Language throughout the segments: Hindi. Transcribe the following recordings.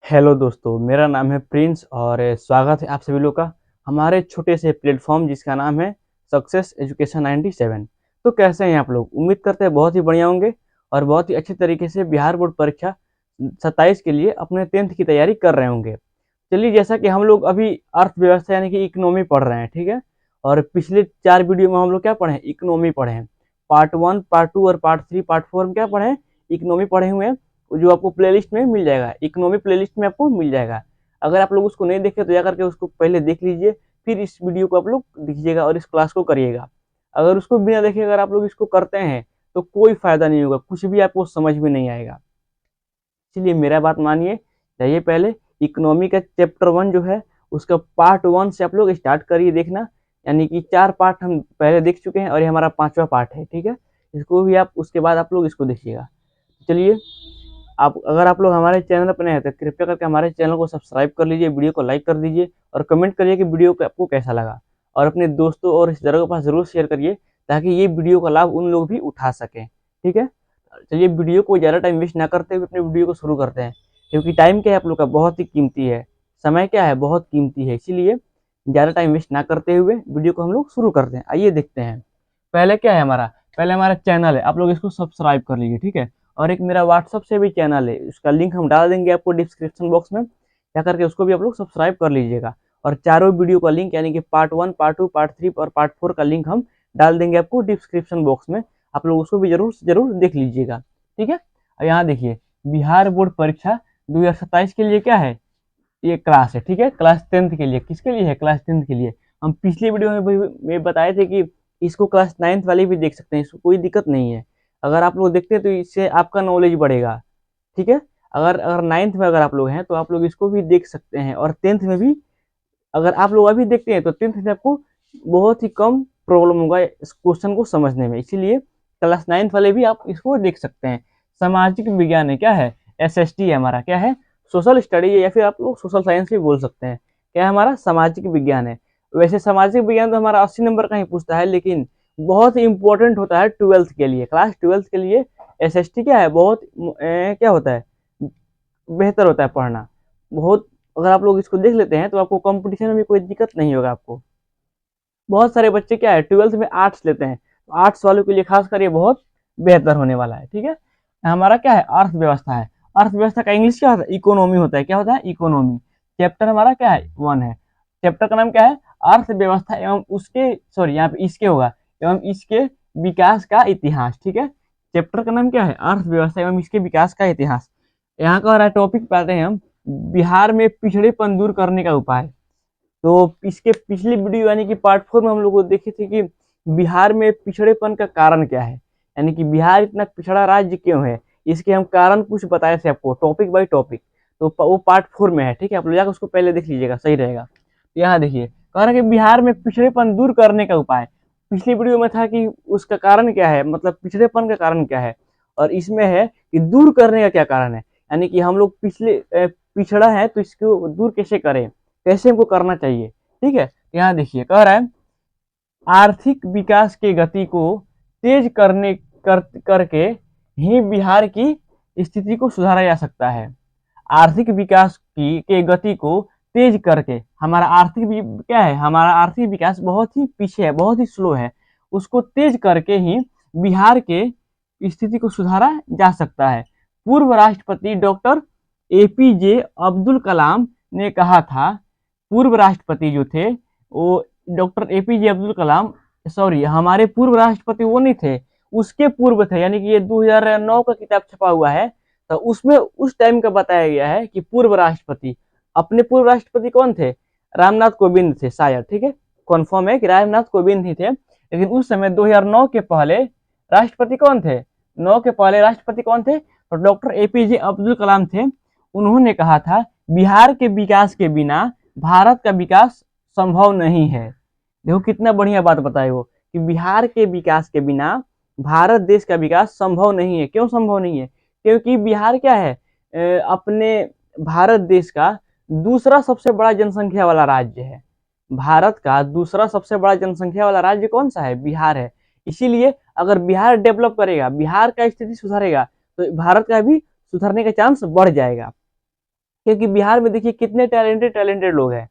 हेलो दोस्तों, मेरा नाम है प्रिंस और स्वागत है आप सभी लोग का हमारे छोटे से प्लेटफॉर्म जिसका नाम है सक्सेस एजुकेशन 97। तो कैसे हैं आप लोग? उम्मीद करते हैं बहुत ही बढ़िया होंगे और बहुत ही अच्छे तरीके से बिहार बोर्ड परीक्षा 27 के लिए अपने 10th की तैयारी कर रहे होंगे। चलिए, जैसा कि हम लोग अभी अर्थव्यवस्था यानी कि इकोनॉमी पढ़ रहे हैं, ठीक है। और पिछले 4 वीडियो में हम लोग क्या पढ़े हैं? इकोनॉमी पढ़े हैं। पार्ट 1, पार्ट 2 और पार्ट 3, पार्ट 4 में क्या पढ़े हैं? इकोनॉमी पढ़े हुए हैं। जो आपको प्लेलिस्ट में मिल जाएगा, इकोनॉमी प्लेलिस्ट में आपको मिल जाएगा। अगर आप लोग उसको नहीं देखे तो जाकर के उसको पहले देख लीजिए, फिर इस वीडियो को आप लोग देखिएगा और इस क्लास को करिएगा। अगर उसको बिना देखे अगर आप लोग इसको करते हैं तो कोई फायदा नहीं होगा, कुछ भी आपको समझ में नहीं आएगा। इसलिए मेरा बात मानिए, जाइए पहले इकोनॉमी का चैप्टर 1 जो है उसका पार्ट 1 से आप लोग स्टार्ट करिए देखना। यानी कि 4 पार्ट हम पहले देख चुके हैं और ये हमारा 5वां पार्ट है, ठीक है। इसको भी आप उसके बाद आप लोग इसको देखिएगा। चलिए, आप अगर आप लोग हमारे चैनल पर नए हैं तो कृपया करके हमारे चैनल को सब्सक्राइब कर लीजिए, वीडियो को लाइक कर दीजिए और कमेंट करिए कि वीडियो को आपको कैसा लगा। और अपने दोस्तों और रिश्तेदारों के पास ज़रूर शेयर करिए ताकि ये वीडियो का लाभ उन लोग भी उठा सकें, ठीक है। चलिए, वीडियो को ज़्यादा टाइम वेस्ट ना करते हुए अपने वीडियो को शुरू करते हैं, क्योंकि टाइम क्या है आप लोग का बहुत ही कीमती है। समय क्या है? बहुत कीमती है। इसीलिए ज़्यादा टाइम वेस्ट ना करते हुए वीडियो को हम लोग शुरू करते हैं। आइए देखते हैं। पहले क्या है हमारा? पहले हमारा चैनल है, आप लोग इसको सब्सक्राइब कर लीजिए, ठीक है। और एक मेरा व्हाट्सअप से भी चैनल है, उसका लिंक हम डाल देंगे आपको डिस्क्रिप्शन बॉक्स में, जा करके उसको भी आप लोग सब्सक्राइब कर लीजिएगा। और चारों वीडियो का लिंक यानी कि पार्ट 1, पार्ट 2, पार्ट 3 और पार्ट 4 का लिंक हम डाल देंगे आपको डिस्क्रिप्शन बॉक्स में। आप लोग उसको भी जरूर जरूर देख लीजिएगा, ठीक है। और यहाँ देखिए, बिहार बोर्ड परीक्षा 2027 के लिए क्या है? ये क्लास है, ठीक है। क्लास 10th के लिए। किसके लिए है? क्लास 10th के लिए। हम पिछले वीडियो में बताए थे कि इसको क्लास 9th वाले भी देख सकते हैं, इसको कोई दिक्कत नहीं है। अगर आप लोग देखते हैं तो इससे आपका नॉलेज बढ़ेगा, ठीक है। अगर अगर 9th में अगर आप लोग हैं तो आप लोग इसको भी देख सकते हैं, और 10th में भी अगर आप लोग अभी देखते हैं तो 10th में आपको बहुत ही कम प्रॉब्लम होगा इस क्वेश्चन को समझने में। इसीलिए क्लास 9th वाले भी आप इसको देख सकते हैं। सामाजिक विज्ञान है, क्या है? एसएसटी है हमारा, क्या है? सोशल स्टडी है, या फिर आप लोग सोशल साइंस भी बोल सकते हैं। क्या है हमारा? सामाजिक विज्ञान है। वैसे सामाजिक विज्ञान तो हमारा 80 नंबर का ही पूछता है, लेकिन बहुत इंपॉर्टेंट होता है 12th के लिए, क्लास 12th के लिए। एसएसटी क्या है? बहुत क्या होता है? बेहतर होता है पढ़ना बहुत। अगर आप लोग इसको देख लेते हैं तो आपको कंपटीशन में भी कोई दिक्कत नहीं होगा आपको। बहुत सारे बच्चे क्या है 12th में आर्ट्स लेते हैं, तो आर्ट्स वालों के लिए खासकर ये बहुत बेहतर होने वाला है, ठीक है। हमारा क्या है? अर्थव्यवस्था है। अर्थव्यवस्था का इंग्लिश क्या होता है? इकोनॉमी होता है। क्या होता है? इकोनॉमी। चैप्टर हमारा क्या है? 1 है। चैप्टर का नाम क्या है? अर्थव्यवस्था एवं उसके, सॉरी यहाँ पे इसके होगा, एवं इसके विकास का इतिहास, ठीक है। चैप्टर का नाम क्या है? अर्थव्यवस्था एवं इसके विकास का इतिहास। यहाँ का हमारा टॉपिक पाते हैं हम, बिहार में पिछड़ेपन दूर करने का उपाय। तो इसके पिछली वीडियो यानी कि पार्ट 4 में हम लोग को देखे थे कि बिहार में पिछड़ेपन का कारण क्या है, यानी कि बिहार इतना पिछड़ा राज्य क्यों है, इसके हम कारण कुछ बताए थे आपको, टॉपिक बाय टॉपिक। तो वो पार्ट 4 में है, ठीक है। आप लोग जाकर उसको पहले देख लीजिएगा, सही रहेगा। तो यहाँ देखिए, कह रहा है कि बिहार में पिछड़ेपन दूर करने का उपाय। पिछली वीडियो में था कि उसका कारण क्या है, मतलब पिछड़ेपन का कारण क्या है, और इसमें है कि दूर करने का क्या कारण है। यानी कि हम लोग पिछड़ा है तो इसको दूर कैसे करें, कैसे हमको करना चाहिए, ठीक है। यहाँ देखिए, कह रहा है आर्थिक विकास के गति को तेज करके ही बिहार की स्थिति को सुधारा जा सकता है। आर्थिक विकास की के गति को तेज करके, हमारा क्या है? हमारा आर्थिक विकास बहुत ही पीछे है, बहुत ही स्लो है। उसको तेज करके ही बिहार के स्थिति को सुधारा जा सकता है। पूर्व राष्ट्रपति डॉक्टर एपीजे अब्दुल कलाम ने कहा था। पूर्व राष्ट्रपति जो थे वो doctor APJ Abdul Kalam, sorry हमारे पूर्व राष्ट्रपति वो नहीं थे, उसके पूर्व थे। यानी कि ये 2009 का किताब छपा हुआ है, तो उसमें उस टाइम का बताया गया है कि पूर्व राष्ट्रपति, अपने पूर्व राष्ट्रपति कौन थे? रामनाथ कोविंद थे शायद, ठीक है। कन्फर्म है कि रामनाथ कोविंद ही थे, लेकिन उस समय 2009 के पहले राष्ट्रपति कौन थे? 9 के पहले राष्ट्रपति कौन थे? तो डॉक्टर एपीजे अब्दुल कलाम थे। उन्होंने कहा था बिहार के विकास के बिना भारत का विकास संभव नहीं है। देखो कितना बढ़िया बात बताए वो, कि बिहार के विकास के बिना भारत देश का विकास संभव नहीं है। क्यों संभव नहीं है? क्योंकि बिहार क्या है? अपने भारत देश का दूसरा सबसे बड़ा जनसंख्या वाला राज्य है। भारत का दूसरा सबसे बड़ा जनसंख्या वाला राज्य कौन सा है? बिहार है। इसीलिए अगर बिहार डेवलप करेगा, बिहार का स्थिति सुधारेगा, तो भारत का भी सुधरने का चांस बढ़ जाएगा। क्योंकि बिहार में देखिए कितने टैलेंटेड टैलेंटेड लोग हैं।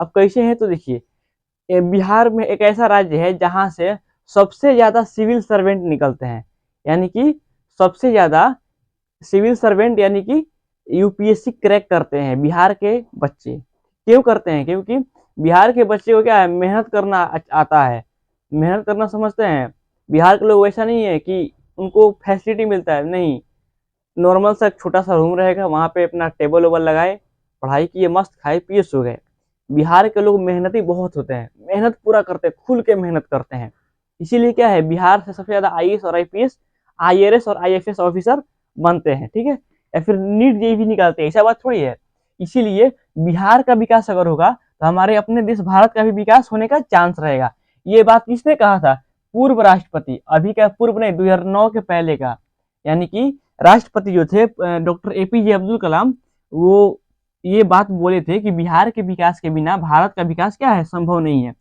अब कैसे हैं तो देखिए, बिहार में एक ऐसा राज्य है जहाँ से सबसे ज़्यादा सिविल सर्वेंट निकलते हैं, यानी कि सबसे ज़्यादा सिविल सर्वेंट यानी कि यूपीएससी क्रैक करते हैं बिहार के बच्चे। क्यों करते हैं? क्योंकि बिहार के बच्चे को क्या है, मेहनत करना आता है, मेहनत करना समझते हैं। बिहार के लोग वैसा नहीं है कि उनको फैसिलिटी मिलता है, नहीं। नॉर्मल सा छोटा सा रूम रहेगा, वहाँ पे अपना टेबल वेबल लगाए, पढ़ाई किए, मस्त खाए पिए सो गए। बिहार के लोग मेहनती बहुत होते हैं, मेहनत पूरा करते हैं, खुल के मेहनत करते हैं। इसीलिए क्या है, बिहार से सबसे ज्यादा आईएएस और आईपीएस, आईआरएस और आईएफएस ऑफिसर बनते हैं, ठीक है, या फिर नीट जेईई भी निकालते हैं, ऐसा बात थोड़ी है। इसीलिए बिहार का विकास अगर होगा तो हमारे अपने देश भारत का भी विकास होने का चांस रहेगा। ये बात किसने कहा था? पूर्व राष्ट्रपति, अभी का पूर्व नहीं, 2009 के पहले का, यानी कि राष्ट्रपति जो थे डॉक्टर एपीजे अब्दुल कलाम, वो ये बात बोले थे कि बिहार के विकास के बिना भारत का विकास क्या है, संभव नहीं है।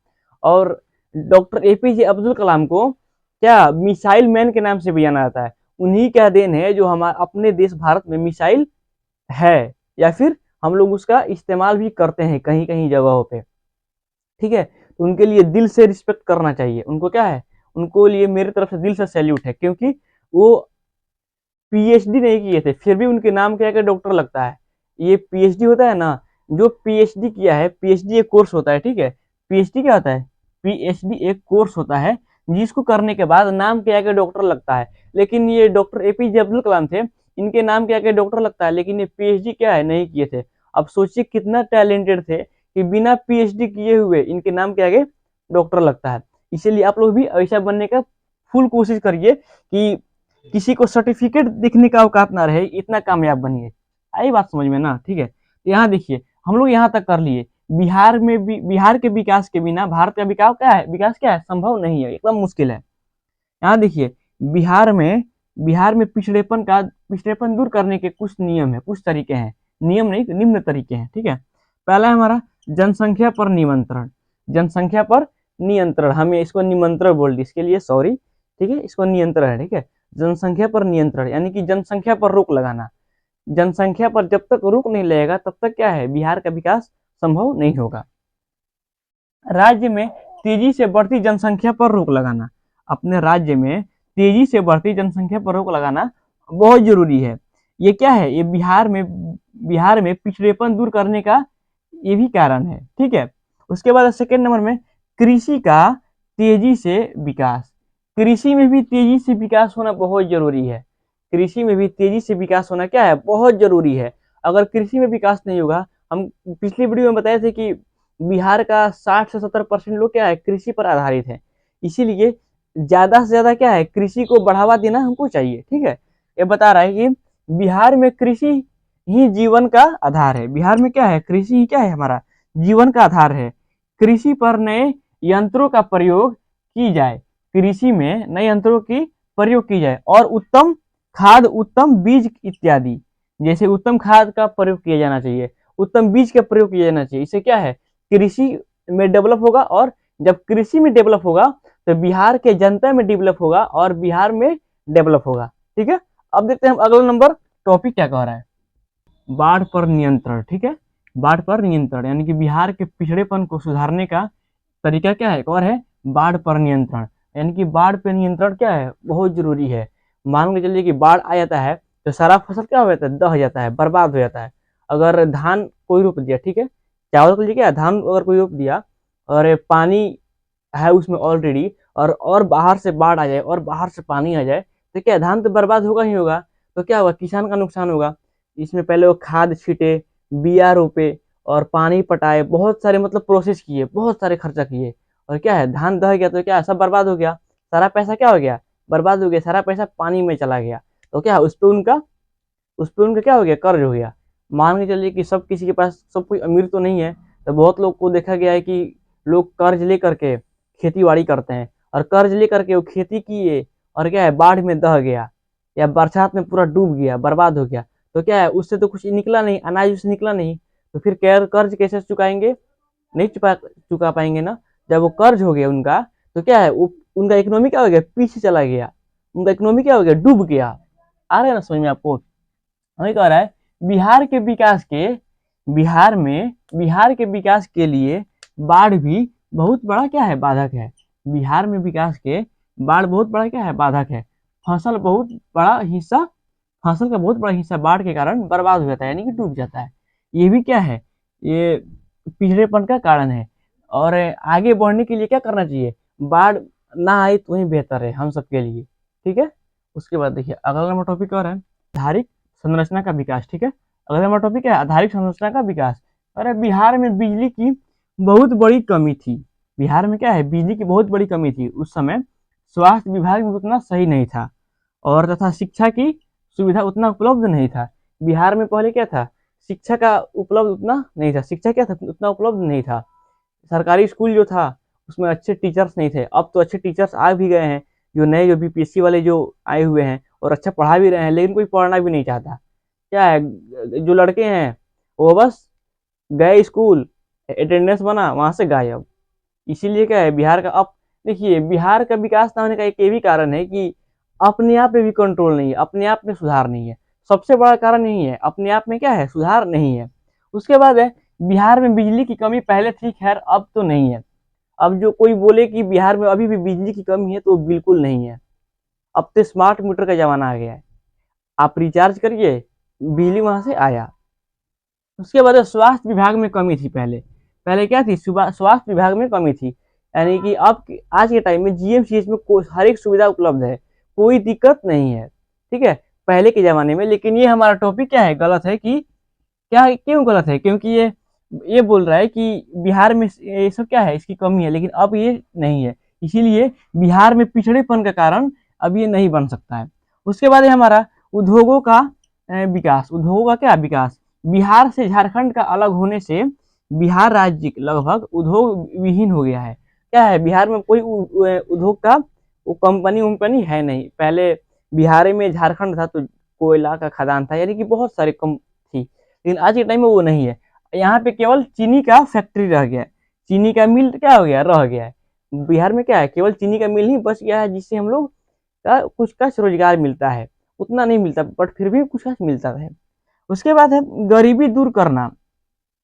और डॉक्टर एपीजे अब्दुल कलाम को क्या मिसाइल मैन के नाम से भी जाना जाता है। उन्हीं का देन है जो हमारे अपने देश भारत में मिसाइल है, या फिर हम लोग उसका इस्तेमाल भी करते हैं कहीं कहीं जगहों पे, ठीक है। तो उनके लिए दिल से रिस्पेक्ट करना चाहिए, उनको क्या है, उनको लिए मेरी तरफ से दिल से सैल्यूट है, क्योंकि वो पीएचडी नहीं किए थे, फिर भी उनके नाम क्या क्या डॉक्टर लगता है। ये पीएचडी होता है ना, जो पीएचडी किया है, पीएचडी एक कोर्स होता है, ठीक है। पीएचडी क्या होता है? पीएचडी एक कोर्स होता है जिसको करने के बाद नाम के आगे डॉक्टर लगता है। लेकिन ये डॉक्टर एपीजे अब्दुल कलाम थे, इनके नाम के आगे डॉक्टर लगता है, लेकिन ये पीएचडी क्या है, नहीं किए थे। अब सोचिए कितना टैलेंटेड थे कि बिना पीएचडी किए हुए इनके नाम के आगे डॉक्टर लगता है। इसीलिए आप लोग भी ऐसा बनने का फुल कोशिश करिए कि किसी को सर्टिफिकेट दिखने का औकात ना रहे, इतना कामयाब बनिए। आई बात समझ में ना? ठीक है, तो यहाँ देखिए हम लोग यहाँ तक कर लिए। बिहार में भी, बिहार के विकास के बिना भारत का विकास क्या है, विकास क्या है, संभव नहीं है, एकदम मुश्किल है। यहाँ देखिए, बिहार में बिहार में पिछड़ेपन दूर करने के कुछ नियम है, कुछ तरीके हैं, नियम नहीं, निम्न तरीके हैं, ठीक है। पहला है हमारा जनसंख्या पर नियंत्रण। जनसंख्या पर नियंत्रण, हमें इसको निमंत्रण बोल दी, इसके लिए सॉरी, ठीक है, इसको नियंत्रण है, ठीक है। जनसंख्या पर नियंत्रण यानी कि जनसंख्या पर रोक लगाना। जनसंख्या पर जब तक रोक नहीं लगेगा तब तक क्या है, बिहार का विकास संभव नहीं होगा। राज्य में तेजी से बढ़ती जनसंख्या पर रोक लगाना। अपने राज्य में तेजी से बढ़ती जनसंख्या पर रोक लगाना बहुत जरूरी है। ये क्या है, ये बिहार में पिछड़ेपन दूर करने का ये भी कारण है, ठीक है। उसके बाद सेकेंड नंबर में कृषि का तेजी से विकास। कृषि में भी तेजी से विकास होना बहुत जरूरी है। कृषि में भी तेजी से विकास होना क्या है, बहुत जरूरी है। अगर कृषि में विकास नहीं होगा, हम पिछली वीडियो में बताए थे कि बिहार का 60 से 70% लोग क्या है, कृषि पर आधारित है। इसीलिए ज्यादा से ज्यादा क्या है, कृषि को बढ़ावा देना हमको चाहिए, ठीक है। ये बता रहा है कि बिहार में कृषि ही जीवन का आधार है। बिहार में क्या है, कृषि ही क्या है, हमारा जीवन का आधार है। कृषि पर नए यंत्रों का प्रयोग की जाए, कृषि में नए यंत्रों की प्रयोग की जाए, और उत्तम खाद, उत्तम बीज इत्यादि, जैसे उत्तम खाद का प्रयोग किया जाना चाहिए, उत्तम बीज का प्रयोग किया जाना चाहिए। इससे क्या है, कृषि में डेवलप होगा, और जब कृषि में डेवलप होगा तो बिहार के जनता में डेवलप होगा, और बिहार में डेवलप होगा, ठीक है। अब देखते हैं हम अगला नंबर टॉपिक क्या कह रहा है, बाढ़ पर नियंत्रण, ठीक है। बाढ़ पर नियंत्रण यानी कि बिहार के पिछड़ेपन को सुधारने का तरीका क्या है, एक और है बाढ़ पर नियंत्रण। यानी कि बाढ़ पर नियंत्रण क्या है, बहुत जरूरी है। मान के चलिए कि बाढ़ आ जाता है तो सारा फसल क्या हो जाता है, दह जाता है, बर्बाद हो जाता है। अगर धान कोई रोप दिया, ठीक है, चावल के लिए क्या, धान अगर कोई रोप दिया और पानी है उसमें ऑलरेडी, और बाहर से बाढ़ आ जाए और बाहर से पानी आ जाए, तो क्या धान तो बर्बाद होगा ही होगा। तो क्या होगा, किसान का नुकसान होगा। इसमें पहले वो खाद छीटे, बिया रोपे और पानी पटाए, बहुत सारे मतलब प्रोसेस किए, बहुत सारे खर्चा किए, और क्या है, धान दह गया तो क्या सब बर्बाद हो गया, सारा पैसा क्या हो गया, बर्बाद हो गया, सारा पैसा पानी में चला गया। तो क्या उस पे उनका क्या हो गया, कर्ज हो गया। मान के चलिए कि सब किसी के पास, सब कोई अमीर तो नहीं है, तो बहुत लोग को देखा गया है कि लोग कर्ज लेकर के खेती बाड़ी करते हैं, और कर्ज लेकर के वो खेती किए, और क्या है, बाढ़ में दह गया या बरसात में पूरा डूब गया, बर्बाद हो गया। तो क्या है, उससे तो कुछ निकला नहीं, अनाज उससे निकला नहीं, तो फिर क्या कर्ज कैसे चुकाएंगे, नहीं चुका पाएंगे ना। जब वो कर्ज हो गया उनका, तो क्या है, उनका इकोनॉमी क्या हो गया, पीछे चला गया, उनका इकोनॉमी क्या हो गया, डूब गया। आ रहा है ना समझ में आपको? हमें कह रहा है बिहार के विकास के बिहार के विकास के लिए बाढ़ भी बहुत बड़ा क्या है, बाधक है। बिहार में विकास के बाढ़ बहुत बड़ा क्या है, बाधक है। फसल बहुत बड़ा हिस्सा फसल का बहुत बड़ा हिस्सा बाढ़ के कारण बर्बाद हो जाता है, यानी कि डूब जाता है। ये भी क्या है, ये पिछड़ेपन का कारण है। और आगे बढ़ने के लिए क्या करना चाहिए, बाढ़ ना आए तो ही बेहतर है हम सबके लिए। ठीक है, उसके बाद देखिए अगला नंबर टॉपिक और है आधारिक संरचना का विकास। ठीक है, अगला नंबर टॉपिक है आधारिक संरचना का विकास। अरे बिहार में बिजली की बहुत बड़ी कमी थी। बिहार में क्या है, बिजली की बहुत बड़ी कमी थी उस समय। स्वास्थ्य विभाग में उतना सही नहीं था, और तथा शिक्षा की सुविधा उतना उपलब्ध नहीं था। बिहार में पहले क्या था, शिक्षा का उपलब्ध उतना नहीं था, शिक्षा क्या था, उतना उपलब्ध नहीं था। सरकारी स्कूल जो था उसमें अच्छे टीचर्स नहीं थे। अब तो अच्छे टीचर्स आ भी गए हैं, जो नए जो बीपीएससी वाले जो आए हुए हैं और अच्छा पढ़ा भी रहे हैं, लेकिन कोई पढ़ना भी नहीं चाहता। क्या है, जो लड़के हैं वो बस गए स्कूल, अटेंडेंस बना, वहां से गायब। इसीलिए क्या है, बिहार का अब देखिए, बिहार का विकास ना होने का एक ये भी कारण है कि अपने आप में भी कंट्रोल नहीं है, अपने आप में सुधार नहीं है। सबसे बड़ा कारण यही है, अपने आप में क्या है, सुधार नहीं है। उसके बाद है बिहार में बिजली की कमी पहले थी, खैर अब तो नहीं है। अब जो कोई बोले कि बिहार में अभी भी बिजली की कमी है तो बिल्कुल नहीं है। अब तो स्मार्ट मीटर का जमाना आ गया है, आप रिचार्ज करिए, बिजली वहां से आया। उसके बाद स्वास्थ्य विभाग में कमी थी। पहले पहले क्या थी, स्वास्थ्य विभाग में कमी थी, यानी कि अब आज के टाइम में जीएमसीएच में हर एक सुविधा उपलब्ध है, कोई दिक्कत नहीं है। ठीक है, पहले के जमाने में। लेकिन ये हमारा टॉपिक क्या है, गलत है कि क्या, क्यों गलत है, क्योंकि ये बोल रहा है कि बिहार में ये सब क्या है, इसकी कमी है, लेकिन अब ये नहीं है। इसीलिए बिहार में पिछड़ेपन का कारण अब ये नहीं बन सकता है। उसके बाद है हमारा उद्योगों का विकास। उद्योगों का क्या विकास, बिहार से झारखंड का अलग होने से बिहार राज्य लगभग उद्योग विहीन हो गया है। क्या है, बिहार में कोई उद्योग का वो कंपनी वंपनी है नहीं। पहले बिहार में झारखंड था तो कोयला का खदान था, यानी कि बहुत सारे कम थी, लेकिन आज के टाइम में वो नहीं है। यहाँ पे केवल चीनी का फैक्ट्री रह गया है, चीनी का मिल क्या हो गया, रह गया है। बिहार में क्या है, केवल चीनी का मिल ही बच गया है, जिससे हम लोग का कुछ का रोजगार मिलता है। उतना नहीं मिलता बट फिर भी कुछ का मिलता है। उसके बाद है गरीबी दूर करना।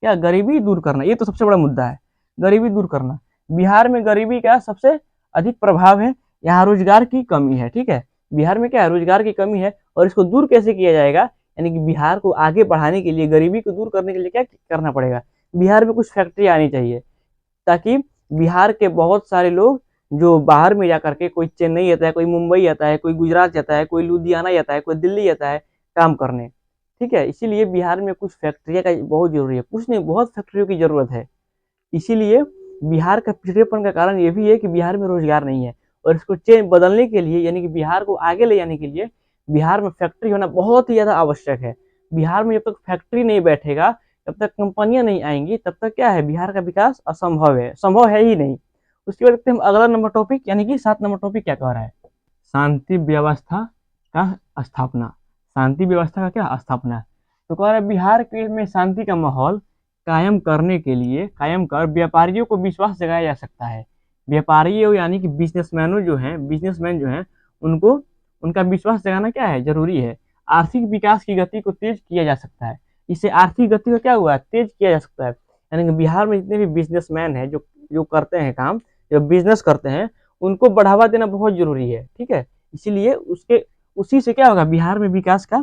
क्या, गरीबी दूर करना, ये तो सबसे बड़ा मुद्दा है, गरीबी दूर करना। बिहार में गरीबी का सबसे अधिक प्रभाव है, यहाँ रोजगार की कमी है। ठीक है, बिहार में क्या है, रोजगार की कमी है, और इसको दूर कैसे किया जाएगा, यानी कि बिहार को आगे बढ़ाने के लिए, गरीबी को दूर करने के लिए क्या करना पड़ेगा, बिहार में कुछ फैक्ट्री आनी चाहिए, ताकि बिहार के बहुत सारे लोग जो बाहर में जाकर के, कोई चेन्नई आता है, कोई मुंबई आता है, कोई गुजरात जाता है, कोई लुधियाना जाता है, कोई दिल्ली जाता है काम करने। ठीक है, इसीलिए बिहार में कुछ फैक्ट्रियाँ का बहुत जरूरी है, कुछ नहीं बहुत फैक्ट्रियों की जरूरत है। इसीलिए बिहार का पिछड़ेपन का कारण ये भी है कि बिहार में रोजगार नहीं है, और इसको चेंज बदलने के लिए, यानी कि बिहार को आगे ले जाने के लिए बिहार में फैक्ट्री होना बहुत ही ज़्यादा आवश्यक है। बिहार में जब तक फैक्ट्री नहीं बैठेगा, जब तक कंपनियां नहीं आएंगी, तब तक क्या है, बिहार का विकास असंभव है, संभव है ही नहीं। उसके बाद देखते हैं हम अगला नंबर टॉपिक, यानी कि 7 नंबर टॉपिक क्या कह रहा है, शांति व्यवस्था का स्थापना। शांति व्यवस्था का क्या स्थापना है, तो कह रहा है बिहार के में शांति का माहौल कायम करने के लिए, कायम कर व्यापारियों को विश्वास जगाया जा सकता है। व्यापारियों यानी कि बिजनेसमैनों जो हैं, बिजनेसमैन जो हैं, उनको उनका विश्वास जगाना क्या है, जरूरी है। आर्थिक विकास की गति को तेज किया जा सकता है, इससे आर्थिक गति को क्या हुआ, तेज किया जा सकता है। यानी कि बिहार में जितने भी बिजनेसमैन हैं, जो जो करते हैं काम, जो बिजनेस करते हैं, उनको बढ़ावा देना बहुत जरूरी है। ठीक है, इसीलिए उसके उसी से क्या होगा, बिहार में विकास का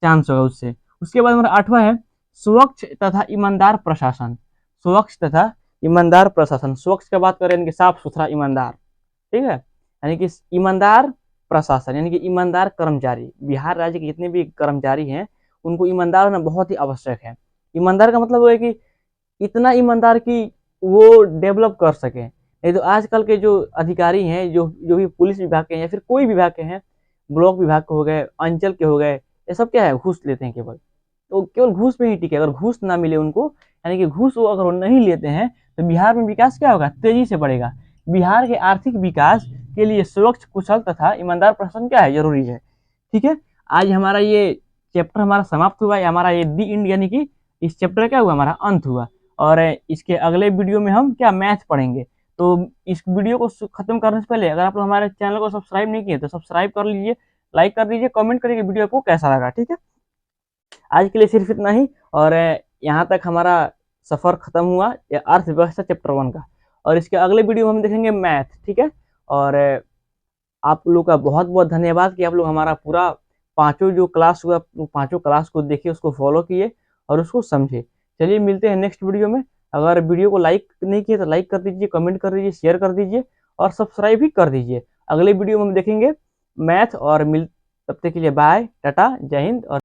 चांस होगा उससे। उसके बाद हमारा 8वां है स्वच्छ तथा ईमानदार प्रशासन। स्वच्छ तथा ईमानदार प्रशासन, स्वच्छ की बात करें यानी कि साफ सुथरा, ईमानदार। ठीक है, यानी कि ईमानदार प्रशासन, यानी कि ईमानदार कर्मचारी। बिहार राज्य के जितने भी कर्मचारी हैं, उनको ईमानदार होना बहुत ही आवश्यक है। ईमानदार का मतलब है कि इतना ईमानदार कि वो डेवलप कर सके। नहीं तो आजकल के जो अधिकारी हैं, जो जो भी पुलिस विभाग के हैं या फिर कोई विभाग के हैं, ब्लॉक विभाग के हो गए, अंचल के हो गए, ये सब क्या है, घूस लेते हैं केवल। तो केवल घूस में ही टिके, अगर घूस ना मिले उनको, यानी कि घूस वो अगर वो नहीं लेते हैं, तो बिहार में विकास क्या होगा, तेजी से बढ़ेगा। बिहार के आर्थिक विकास के लिए स्वच्छ, कुशल तथा ईमानदार प्रशासन क्या है, जरूरी है। ठीक है, आज हमारा ये चैप्टर हमारा समाप्त हुआ, हमारा ये दी इंड, यानी कि इस चैप्टर का क्या हुआ, हमारा अंत हुआ। और इसके अगले वीडियो में हम क्या, मैथ पढ़ेंगे। तो इस वीडियो को खत्म करने से पहले अगर आप लोग हमारे चैनल को सब्सक्राइब नहीं किए तो सब्सक्राइब कर लीजिए, लाइक कर दीजिए, कमेंट करिए वीडियो को कैसा लगा। ठीक है, आज के लिए सिर्फ इतना ही। और यहाँ तक हमारा सफ़र खत्म हुआ ये अर्थव्यवस्था चैप्टर 1 का। और इसके अगले वीडियो में हम देखेंगे मैथ, ठीक है। और आप लोग का बहुत बहुत धन्यवाद कि आप लोग हमारा पूरा पांचों जो क्लास हुआ पांचों क्लास को देखिए, उसको फॉलो किए और उसको समझे। चलिए मिलते हैं नेक्स्ट वीडियो में। अगर वीडियो को लाइक नहीं किए तो लाइक कर दीजिए, कमेंट कर दीजिए, शेयर कर दीजिए और सब्सक्राइब भी कर दीजिए। अगले वीडियो में हम देखेंगे मैथ और तब तक के लिए बाय, टाटा, जय हिंद और